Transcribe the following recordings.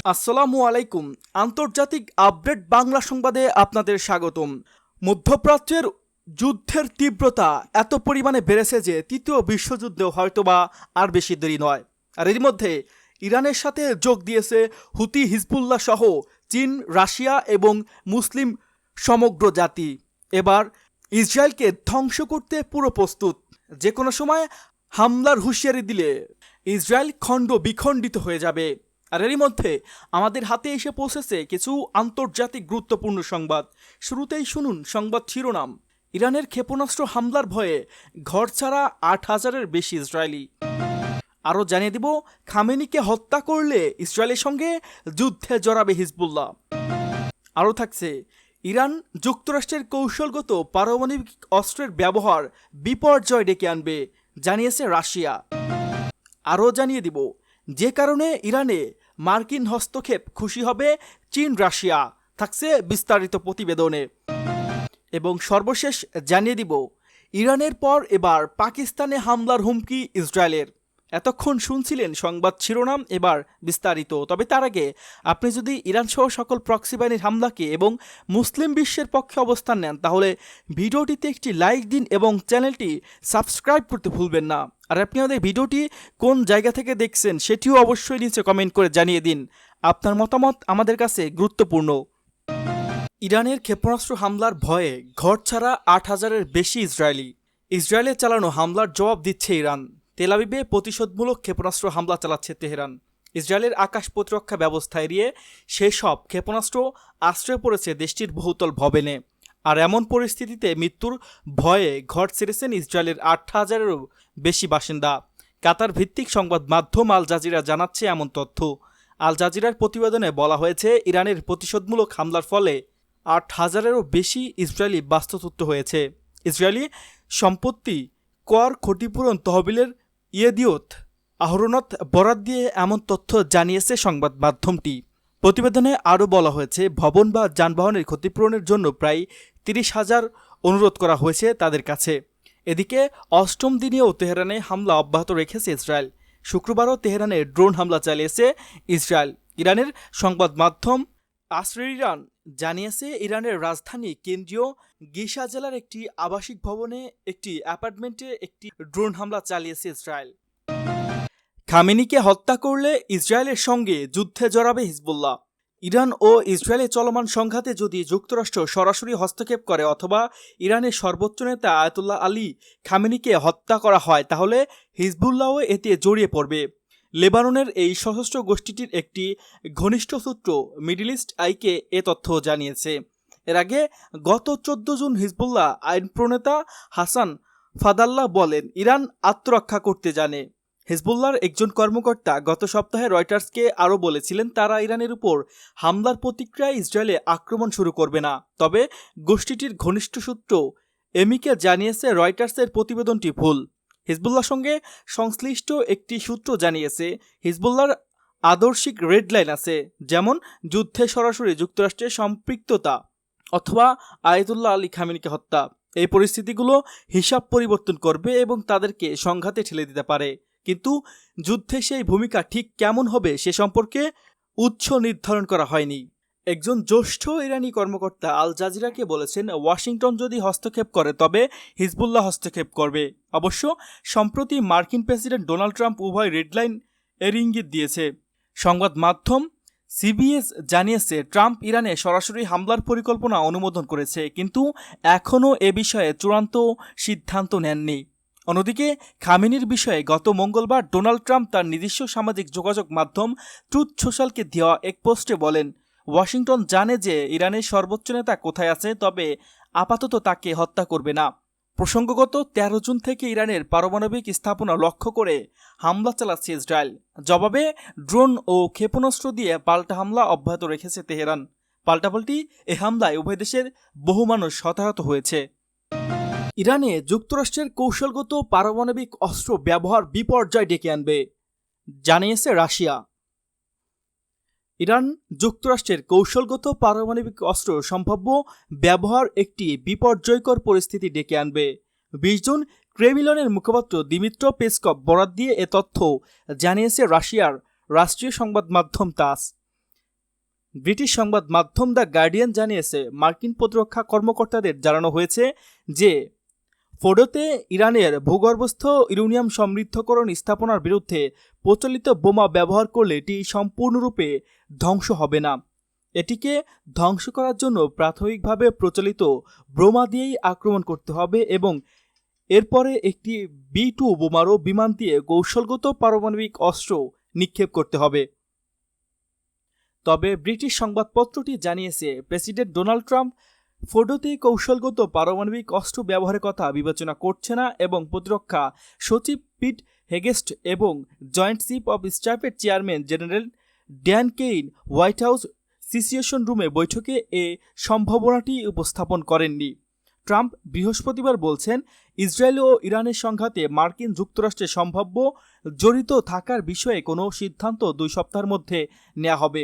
আসসালামু আলাইকুম। আন্তর্জাতিক আপডেট বাংলা সংবাদে আপনাদের স্বাগতম। মধ্যপ্রাচ্যের যুদ্ধের তীব্রতা এত পরিমাণে বেড়েছে যে তৃতীয় বিশ্বযুদ্ধেও হয়তোবা আর বেশি দেরি নয়। আর এর মধ্যে ইরানের সাথে যোগ দিয়েছে হুতি, হিজবুল্লাহ সহ চীন, রাশিয়া এবং মুসলিম সমগ্র জাতি। এবার ইসরায়েলকে ধ্বংস করতে পুরো প্রস্তুত। যে কোনো সময় হামলার হুঁশিয়ারি দিলে ইসরায়েল খণ্ড বিখণ্ডিত হয়ে যাবে। আর এরই মধ্যে আমাদের হাতে এসে পৌঁছেছে কিছু আন্তর্জাতিক গুরুত্বপূর্ণ সংবাদ। শুরুতেই শুনুন সংবাদ শিরোনাম। ইরানের ক্ষেপণাস্ত্র হামলার ভয়ে ঘরছাড়া ৮,০০০-এর বেশি ইসরায়েলি। আরও জানিয়ে দিব, খামেনিকে হত্যা করলে ইসরায়েলের সঙ্গে যুদ্ধে জড়াবে হিজবুল্লাহ। আরও থাকছে, ইরান যুক্তরাষ্ট্রের কৌশলগত পারমাণবিক অস্ত্রের ব্যবহার বিপর্যয় ডেকে আনবে, জানিয়েছে রাশিয়া। আরও জানিয়ে দিব, যে কারণে ইরানে মার্কিন হস্তক্ষেপ খুশি হবে চীন, রাশিয়া। থাকছে বিস্তারিত প্রতিবেদনে। এবং সর্বশেষ জানিয়ে দিব, ইরানের পর এবার পাকিস্তানে হামলার হুমকি ইসরায়েলের। এতক্ষণ শুনছিলেন সংবাদ শিরোনাম, এবার বিস্তারিত। তবে তার আগে আপনি যদি ইরান সহ সকল প্রক্সি বাহিনীর হামলাকে এবং মুসলিম বিশ্বের পক্ষে অবস্থান নেন, তাহলে ভিডিওটিতে একটি লাইক দিন এবং চ্যানেলটি সাবস্ক্রাইব করতে ভুলবেন না। আর আপনি আমাদের ভিডিওটি কোন জায়গা থেকে দেখছেন সেটিও অবশ্যই নিচে কমেন্ট করে জানিয়ে দিন। আপনার মতামত আমাদের কাছে গুরুত্বপূর্ণ। ইরানের ক্ষেপণাস্ত্র হামলার ভয়ে ঘরছাড়া ৮,০০০-এর বেশি ইসরায়েলি। ইসরায়েলে চালানো হামলার জবাব দিচ্ছে ইরান। তেল আবিবে প্রতিশোধমূলক ক্ষেপণাস্ত্র হামলা চালাচ্ছে তেহরান। ইসরায়েলের আকাশ প্রতিরক্ষা ব্যবস্থা এড়িয়ে সেসব ক্ষেপণাস্ত্র আশ্রয় পড়েছে দেশটির বহুতল ভবনে। আর এমন পরিস্থিতিতে মৃত্যুর ভয়ে ঘর ছেড়েছেন ইসরায়েলের ৮,০০০-এরও বেশি বাসিন্দা। কাতার ভিত্তিক সংবাদ মাধ্যম আল জাজিরা জানাচ্ছে এমন তথ্য। আল জাজিরার প্রতিবেদনে বলা হয়েছে, ইরানের প্রতিশোধমূলক হামলার ফলে ৮,০০০-এরও বেশি ইসরায়েলি বাস্তুচ্যুত হয়েছে। ইসরায়েলি সম্পত্তি কর ক্ষতিপূরণ তহবিলের ইয়েদিয়ত আহরণত বরাত দিয়ে এমন তথ্য জানিয়েছে সংবাদ মাধ্যমটি। প্রতিবেদনে আরও বলা হয়েছে, ভবন বা যানবাহনের ক্ষতিপূরণের জন্য প্রায় ৩০,০০০ অনুরোধ করা হয়েছে তাদের কাছে। এদিকে অষ্টম দিনেও তেহরানে হামলা অব্যাহত রেখেছে ইসরায়েল। শুক্রবারও তেহরানে ড্রোন হামলা চালিয়েছে ইসরায়েল। ইরানের সংবাদ মাধ্যম আসর-ই-ইরান জানিয়েছে, ইরানের রাজধানী কেন্দ্রীয় গিশা জেলার একটি আবাসিক ভবনে একটি অ্যাপার্টমেন্টে একটি ড্রোন হামলা চালিয়েছে ইসরায়েল। খামেনিকে হত্যা করলে ইসরায়েলের সঙ্গে যুদ্ধে জড়াবে হিজবুল্লাহ। ইরান ও ইসরায়েলের চলমান সংঘাতে যদি যুক্তরাষ্ট্র সরাসরি হস্তক্ষেপ করে অথবা ইরানের সর্বোচ্চ নেতা আয়াতুল্লাহ আলী খামেনিকে হত্যা করা হয়, তাহলে হিজবুল্লাহও এতে জড়িয়ে পড়বে। লেবাননের এই সশস্ত্র গোষ্ঠীটির একটি ঘনিষ্ঠ সূত্র মিডল ইস্ট আইকে এ তথ্য জানিয়েছে। এর আগে গত ১৪ জুন হিজবুল্লাহ আইন প্রণেতা হাসান ফাদাল্লাহ বলেন, ইরান আত্মরক্ষা করতে জানে। হিজবুল্লাহর একজন কর্মকর্তা গত সপ্তাহে রয়টার্সকে আরও বলেছিলেন, তারা ইরানের উপর হামলার প্রতিক্রিয়ায় ইসরায়েলে আক্রমণ শুরু করবে না। তবে গোষ্ঠীটির ঘনিষ্ঠ সূত্র এমিকে জানিয়েছে, রয়টার্সের প্রতিবেদনটি ভুল। হিজবুল্লাহর সঙ্গে সংশ্লিষ্ট একটি সূত্র জানিয়েছে, হিজবুল্লাহর আদর্শিক রেড লাইন আছে, যেমন যুদ্ধে সরাসরি যুক্তরাষ্ট্রের সম্পৃক্ততা অথবা আয়াতুল্লাহ আলী খামেনিকে হত্যা। এই পরিস্থিতিগুলো হিসাব পরিবর্তন করবে এবং তাদেরকে সংঘাতে ঠেলে দিতে পারে। কিন্তু যুদ্ধে সেই ভূমিকা ঠিক কেমন হবে সে সম্পর্কে উৎস নির্ধারণ করা হয়নি। একজন জ্যেষ্ঠ ইরানি কর্মকর্তা আল জাজিরাকে বলেছেন, ওয়াশিংটন যদি হস্তক্ষেপ করে তবে হিজবুল্লাহ হস্তক্ষেপ করবে। অবশ্য সম্প্রতি মার্কিন প্রেসিডেন্ট ডোনাল্ড ট্রাম্প উভয় রেডলাইন এর ইঙ্গিত দিয়েছে। সংবাদ মাধ্যম সিবিএস জানিয়েছে, ট্রাম্প ইরানে সরাসরি হামলার পরিকল্পনা অনুমোদন করেছে, কিন্তু এখনও এ বিষয়ে চূড়ান্ত সিদ্ধান্ত নেননি। অন্যদিকে খামেনির বিষয়ে গত মঙ্গলবার ডোনাল্ড ট্রাম্প তার নিজস্ব সামাজিক যোগাযোগ মাধ্যম ট্রুথ সোশ্যালকে দেওয়া এক পোস্টে বলেন, ওয়াশিংটন জানে যে ইরানের সর্বোচ্চ নেতা কোথায় আছে, তবে আপাতত তাকে হত্যা করবে না। প্রসঙ্গগত ১৩ জুন থেকে ইরানের পারমাণবিক স্থাপনা লক্ষ্য করে হামলা চালাচ্ছে ইসরায়েল। জবাবে ড্রোন ও ক্ষেপণাস্ত্র দিয়ে পাল্টা হামলা অব্যাহত রেখেছে তেহরান। পাল্টাপাল্টি এ হামলায় উভয় দেশের বহু মানুষ হতাহত হয়েছে। ইরানে যুক্তরাষ্ট্রের কৌশলগত পারমাণবিক অস্ত্র ব্যবহার বিপর্যয় ডেকে আনবে, জানিয়েছে রাশিয়া। ইরান যুক্তরাষ্ট্রের কৌশলগত পারমাণবিক অস্ত্র সম্ভাব্য ব্যবহার একটি বিপর্যয়কর পরিস্থিতি ডেকে আনবে। ২০ জুন ক্রেমলিনের মুখপাত্র দিমিত্র পেসকভ বরাত দিয়ে এ তথ্য জানিয়েছে রাশিয়ার রাষ্ট্রীয় সংবাদ মাধ্যম তাস। ব্রিটিশ সংবাদ মাধ্যম দ্য গার্ডিয়ান জানিয়েছে, মার্কিন প্রতিরক্ষা কর্মকর্তাদের জানানো হয়েছে যে ফোর্ডোতে ইরানের ভূগর্ভস্থ ইউরেনিয়াম সমৃদ্ধকরণ স্থাপনার বিরুদ্ধে প্রচলিত বোমা ব্যবহার করলে এটি সম্পূর্ণরূপে ধ্বংস হবে না। এটিকে ধ্বংস করার জন্য প্রাথমিকভাবে প্রচলিত বোমা দিয়েই আক্রমণ করতে হবে এবং এরপরে একটি B-2 বোমারু বিমান দিয়ে কৌশলগত পারমাণবিক অস্ত্র নিক্ষেপ করতে হবে। তবে ব্রিটিশ সংবাদপত্রটি জানিয়েছে, প্রেসিডেন্ট ডোনাল্ড ট্রাম্প ফোর্ডোতে কৌশলগত পারমাণবিক অস্ত্র ব্যবহারের কথা বিবেচনা করছে না এবং প্রতিরক্ষা সচিব পিট হেগেস্ট এবং জয়েন্ট চিফ অব স্টাফের chairman general Dan Caine White House situation রুমে বৈঠকে এ সম্ভাবনাটি উপস্থাপন করেননি। ট্রাম্প বৃহস্পতিবার বলছেন, ইসরায়েল ও ইরানের সংঘাতে মার্কিন যুক্তরাষ্ট্রের সম্ভাব্য জড়িত থাকার বিষয়ে কোনো সিদ্ধান্ত 2 সপ্তাহের মধ্যে নেওয়া হবে।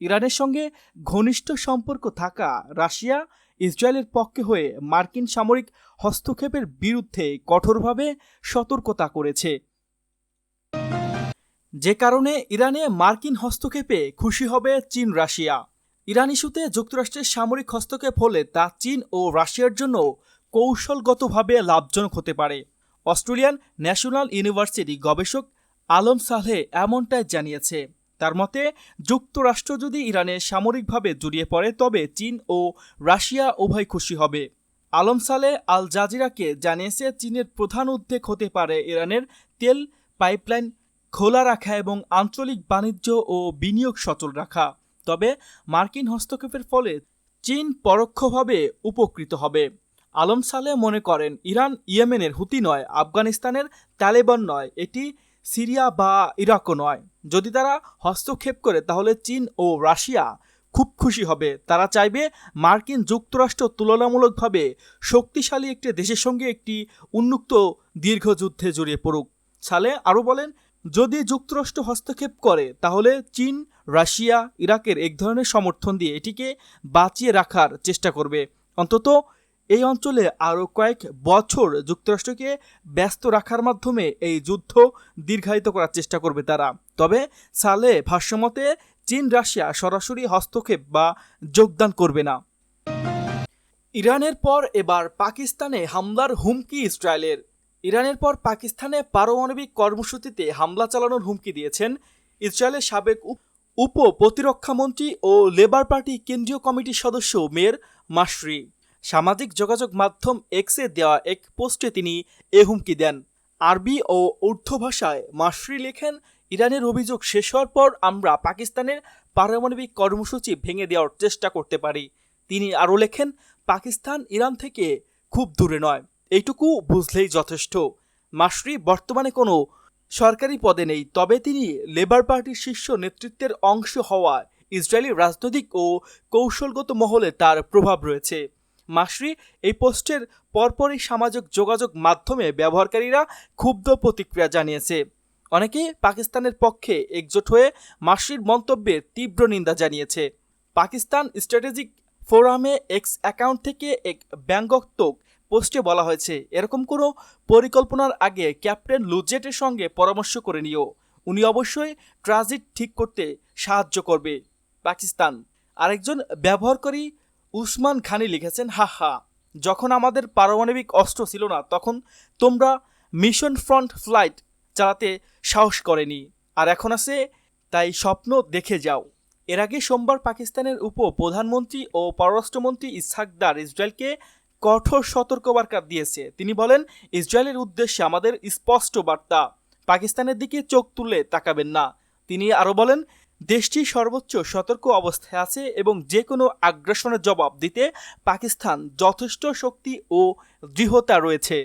ইরানের সঙ্গে ঘনিষ্ঠ সম্পর্ক থাকা রাশিয়া ইসরায়েলের পক্ষে হয়ে মার্কিন সামরিক হস্তক্ষেপের বিরুদ্ধে কঠোরভাবে সতর্কতা করেছে, যে কারণে ইরানে মার্কিন হস্তক্ষেপে খুশি হবে চীন রাশিয়া। ইরান ইস্যুতে যুক্তরাষ্ট্রের সামরিক হস্তক্ষেপ হলে তা চীন ও রাশিয়ার জন্য কৌশলগতভাবে লাভজনক হতে পারে। অস্ট্রেলিয়ান ন্যাশনাল ইউনিভার্সিটি গবেষক আলম সালেহ এমনটাই জানিয়েছে। তার মতে, যুক্তরাষ্ট্র যদি ইরানে সামরিকভাবে জড়িয়ে পড়ে তবে চীন ও রাশিয়া উভয় খুশি হবে। আলম সালেহ আল জাজিরাকে জানিয়েছে, চীনের প্রধান উদ্বেগ হতে পারে ইরানের তেল পাইপলাইন খোলা রাখা এবং আঞ্চলিক বাণিজ্য ও বিনিয়োগ সচল রাখা। তবে মার্কিন হস্তক্ষেপের ফলে চীন পরোক্ষভাবে উপকৃত হবে। আলম সালেহ মনে করেন, ইরান ইয়েমেনের হুতি নয়, আফগানিস্তানের তালেবান নয়, এটি সিরিয়া বা ইরাকও নয়। যদি তারা হস্তক্ষেপ করে তাহলে চীন ও রাশিয়া খুব খুশি হবে। তারা চাইবে মার্কিন যুক্তরাষ্ট্র তুলনামূলকভাবে শক্তিশালী একটি দেশের সঙ্গে একটি উন্মুক্ত দীর্ঘ যুদ্ধে জড়িয়ে পড়ুক। সালেহ আরও বলেন, যদি যুক্তরাষ্ট্র হস্তক্ষেপ করে তাহলে চীন রাশিয়া ইরাকের এক ধরনের সমর্থন দিয়ে এটিকে বাঁচিয়ে রাখার চেষ্টা করবে। অন্তত এই অঞ্চলে আরও কয়েক বছর যুক্তরাষ্ট্রকে ব্যস্ত রাখার মাধ্যমে এই যুদ্ধ দীর্ঘায়িত করার চেষ্টা করবে তারা। তবে সালেহ ভাষ্যমতে চীন রাশিয়া সরাসরি হস্তক্ষেপ বা যোগদান করবে না। ইরানের পর এবার পাকিস্তানে হামলার হুমকি ইসরায়েলের। ইরানের পর পাকিস্তানে পারমাণবিক কর্মসূচিতে হামলা চালানোর হুমকি দিয়েছেন ইসরায়েলের সাবেক উপ প্রতিরক্ষামন্ত্রী ও লেবার পার্টি কেন্দ্রীয় কমিটির সদস্য মের মাশরি। সামাজিক যোগাযোগ মাধ্যম এক্সে দেওয়া এক পোস্টে তিনি এ হুমকি দেন। আরবি ও উর্দু ভাষায় মাশরি লেখেন, ইরানের অভিযোগ শেষ হওয়ার পর আমরা পাকিস্তানের পারমাণবিক কর্মসূচি ভেঙে দেওয়ার চেষ্টা করতে পারি। তিনি আরও লেখেন, পাকিস্তান ইরান থেকে খুব দূরে নয়, এইটুকু বুঝলেই যথেষ্ট। মাশরি বর্তমানে কোনো সরকারি পদে নেই, তবে তিনি লেবার পার্টির শীর্ষ নেতৃত্বের অংশ হওয়ায় ইসরায়েলি রাজনৈতিক ও কৌশলগত মহলে তার প্রভাব রয়েছে। মাশরি এই পোস্টের পরপরই সামাজিক যোগাযোগ মাধ্যমে ব্যবহারকারীরা ক্ষুব্ধ প্রতিক্রিয়া জানিয়েছে। অনেকে পাকিস্তানের পক্ষে একজোট হয়ে মাশরির মন্তব্যের তীব্র নিন্দা জানিয়েছে। পাকিস্তান স্ট্র্যাটেজিক ফোরামে এক্স অ্যাকাউন্ট থেকে এক ব্যঙ্গাত্মক পোস্টে বলা হয়েছে, এরকম কোনো পরিকল্পনার আগে ক্যাপ্টেন লুজেটের সঙ্গে পরামর্শ করে নিও, উনি অবশ্যই ট্রানজিট ঠিক করতে সাহায্য করবে পাকিস্তান। আরেকজন ব্যবহারকারী উসমান খানি লিখেছেন, হা, যখন আমাদের পারমাণবিক অস্ত্র ছিল না তখন তোমরা মিশন ফ্রন্ট ফ্লাইট চালাতে সাহস করেনি, আর এখন আছে, তাই স্বপ্ন দেখে যাও। এর আগে সোমবার পাকিস্তানের উপ প্রধানমন্ত্রী ও পররাষ্ট্রমন্ত্রী ইসহাক দার ইসরায়েলকে কঠোর সতর্কবার্তা দিয়েছে। তিনি বলেন, ইসরায়েলের উদ্দেশ্যে আমাদের স্পষ্ট বার্তা, পাকিস্তানের দিকে চোখ তুলে তাকাবেন না। তিনি আরও বলেন, দেশটি সর্বোচ্চ সতর্ক অবস্থায় আছে এবং যে কোনো আগ্রাসনের জবাব দিতে পাকিস্তান যথেষ্ট শক্তি ও দৃঢ়তা রয়েছে।